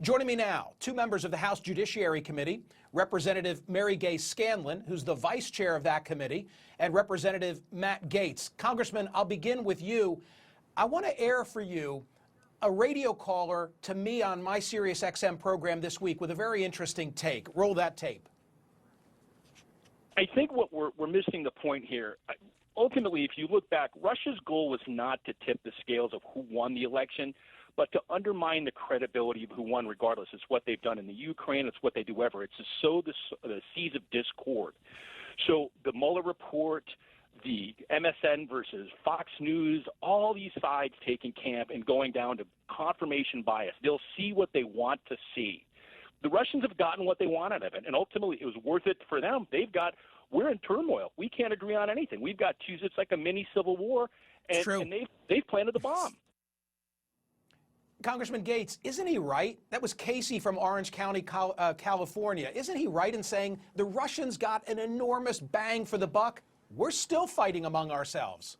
Joining me now, two members of the House Judiciary Committee, Representative Mary Gay Scanlon, who's the vice chair of that committee, and Representative Matt Gaetz. Congressman, I'll begin with you. I want to air for you a radio caller to me on my SiriusXM program this week with a very interesting take. Roll that tape. I think what we're missing the point here. Ultimately, if you look back, Russia's goal was not to tip the scales of who won the election, but to undermine the credibility of who won regardless. It's what they've done in the Ukraine. It's what they do ever. It's to sow the seeds of discord. So the Mueller report, the MSN versus Fox News, all these sides taking camp and going down to confirmation bias. They'll see what they want to see. The Russians have gotten what they want out of it, and ultimately it was worth it for them. We're in turmoil. We can't agree on anything. We've got it's like a mini civil war, and they've planted the bomb. Congressman Gaetz, isn't he right? That was Casey from Orange County, California. Isn't he right in saying the Russians got an enormous bang for the buck? We're still fighting among ourselves.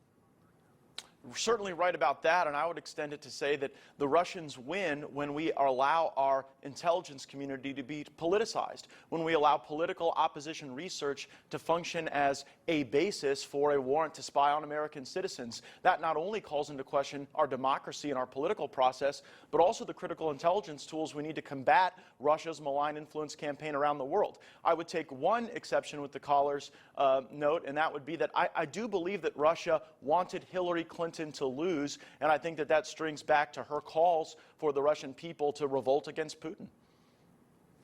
We're certainly right about that, and I would extend it to say that the Russians win when we allow our intelligence community to be politicized, when we allow political opposition research to function as a basis for a warrant to spy on American citizens. That not only calls into question our democracy and our political process, but also the critical intelligence tools we need to combat Russia's malign influence campaign around the world. I would take one exception with the caller's note, and that would be that I do believe that Russia wanted Hillary Clinton to lose, and I think that strings back to her calls for the Russian people to revolt against Putin.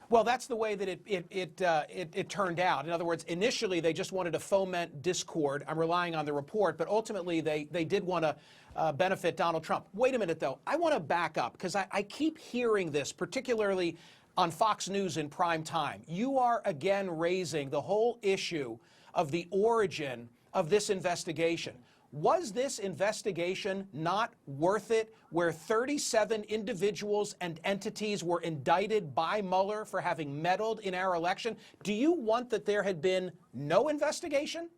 Well, that's the way that it turned out. In other words, initially they just wanted to foment discord. I'm relying on the report, but ultimately they did want to benefit Donald Trump. Wait a minute, though. I want to back up because I keep hearing this, particularly on Fox News in prime time. You are again raising the whole issue of the origin of this investigation. Was this investigation not worth it, where 37 individuals and entities were indicted by Mueller for having meddled in our election? Do you want that there had been no investigation?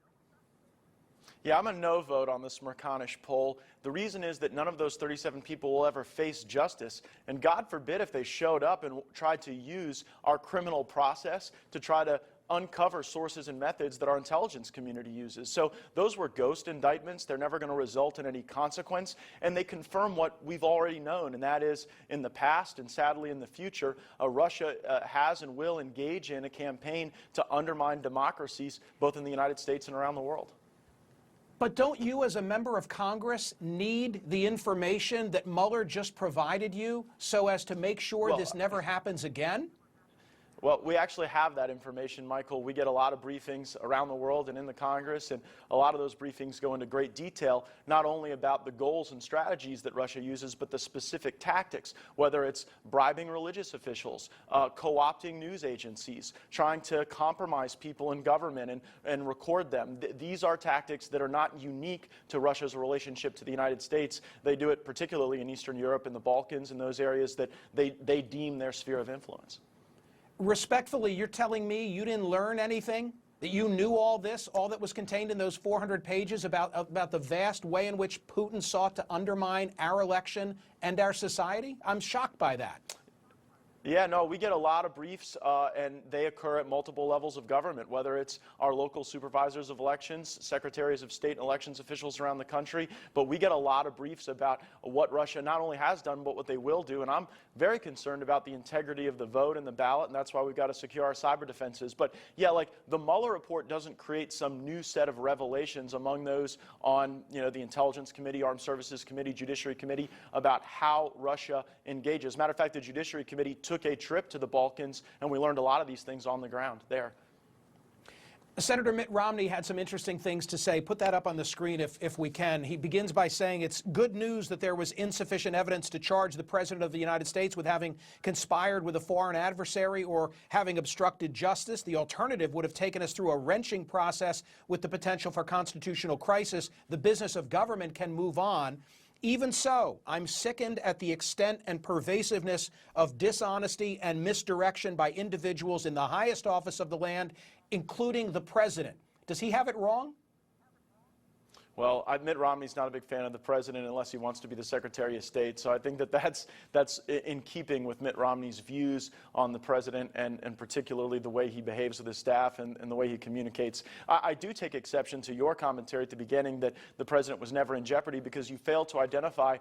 Yeah, I'm a no vote on the Smerconish poll. The reason is that none of those 37 people will ever face justice. And God forbid if they showed up and tried to use our criminal process to try to uncover sources and methods that our intelligence community uses. So those were ghost indictments. They're never going to result in any consequence. And they confirm what we've already known, and that is in the past and sadly in the future, Russia has and will engage in a campaign to undermine democracies both in the United States and around the world. But don't you as a member of Congress need the information that Mueller just provided you so as to make sure this never happens again? Well, we actually have that information, Michael. We get a lot of briefings around the world and in the Congress, and a lot of those briefings go into great detail, not only about the goals and strategies that Russia uses, but the specific tactics, whether it's bribing religious officials, co-opting news agencies, trying to compromise people in government and record them. These are tactics that are not unique to Russia's relationship to the United States. They do it particularly in Eastern Europe and the Balkans and those areas that they deem their sphere of influence. Respectfully, you're telling me you didn't learn anything? That you knew all this, all that was contained in those 400 pages about the vast way in which Putin sought to undermine our election and our society? I'm shocked by that. Yeah, no, we get a lot of briefs, and they occur at multiple levels of government, whether it's our local supervisors of elections, secretaries of state and elections officials around the country. But we get a lot of briefs about what Russia not only has done, but what they will do. And I'm very concerned about the integrity of the vote and the ballot, and that's why we've got to secure our cyber defenses. But yeah, like the Mueller report doesn't create some new set of revelations among those on, the Intelligence Committee, Armed Services Committee, Judiciary Committee about how Russia engages. As a matter of fact, the Judiciary Committee took a trip to the Balkans, and we learned a lot of these things on the ground there. Senator Mitt Romney had some interesting things to say. Put that up on the screen if we can. He begins by saying it's good news that there was insufficient evidence to charge the President of the United States with having conspired with a foreign adversary or having obstructed justice. The alternative would have taken us through a wrenching process with the potential for constitutional crisis. The business of government can move on. Even so, I'm sickened at the extent and pervasiveness of dishonesty and misdirection by individuals in the highest office of the land, including the president. Does he have it wrong? Well, Mitt Romney's not a big fan of the president unless he wants to be the Secretary of State. So I think that that's in keeping with Mitt Romney's views on the president and particularly the way he behaves with his staff and the way he communicates. I do take exception to your commentary at the beginning that the president was never in jeopardy because you failed to identify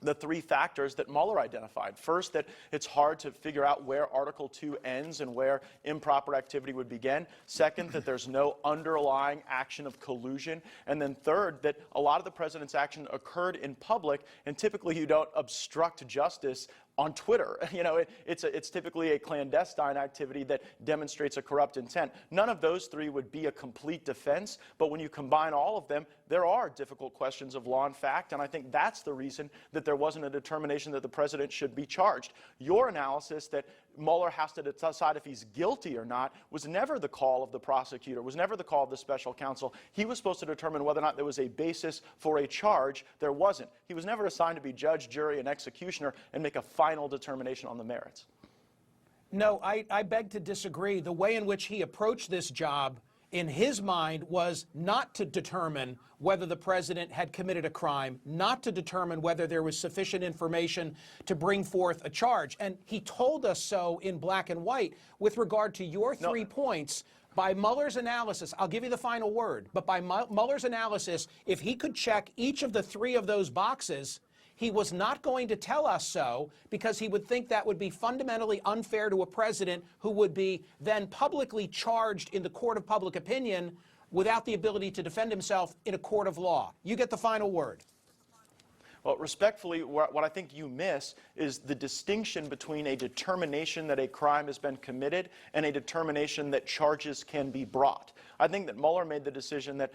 the three factors that Mueller identified. First, that it's hard to figure out where Article 2 ends and where improper activity would begin. Second, that there's no underlying action of collusion. And then third, that a lot of the president's action occurred in public, and typically you don't obstruct justice on Twitter. You know, it's typically a clandestine activity that demonstrates a corrupt intent. None of those three would be a complete defense, but when you combine all of them, there are difficult questions of law and fact, and I think that's the reason that there wasn't a determination that the president should be charged. Your analysis that Mueller has to decide if he's guilty or not was never the call of the prosecutor, was never the call of the special counsel. He was supposed to determine whether or not there was a basis for a charge. There wasn't. He was never assigned to be judge, jury, and executioner and make a final determination on the merits. No, I beg to disagree. The way in which he approached this job in his mind was not to determine whether the president had committed a crime, not to determine whether there was sufficient information to bring forth a charge. And he told us so in black and white with regard to your 3 points. By Mueller's analysis, I'll give you the final word, but by Mueller's analysis, if he could check each of the 3 of those boxes, he was not going to tell us so because he would think that would be fundamentally unfair to a president who would be then publicly charged in the court of public opinion without the ability to defend himself in a court of law. You get the final word. Well, respectfully, what I think you miss is the distinction between a determination that a crime has been committed and a determination that charges can be brought. I think that Mueller made the decision that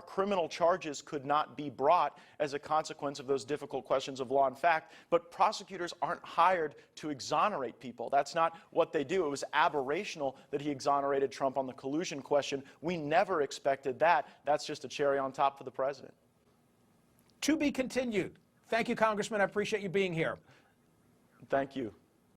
criminal charges could not be brought as a consequence of those difficult questions of law and fact, but prosecutors aren't hired to exonerate people. That's not what they do. It was aberrational that he exonerated Trump on the collusion question. We never expected that. That's just a cherry on top for the president. To be continued. Thank you, Congressman. I appreciate you being here. Thank you.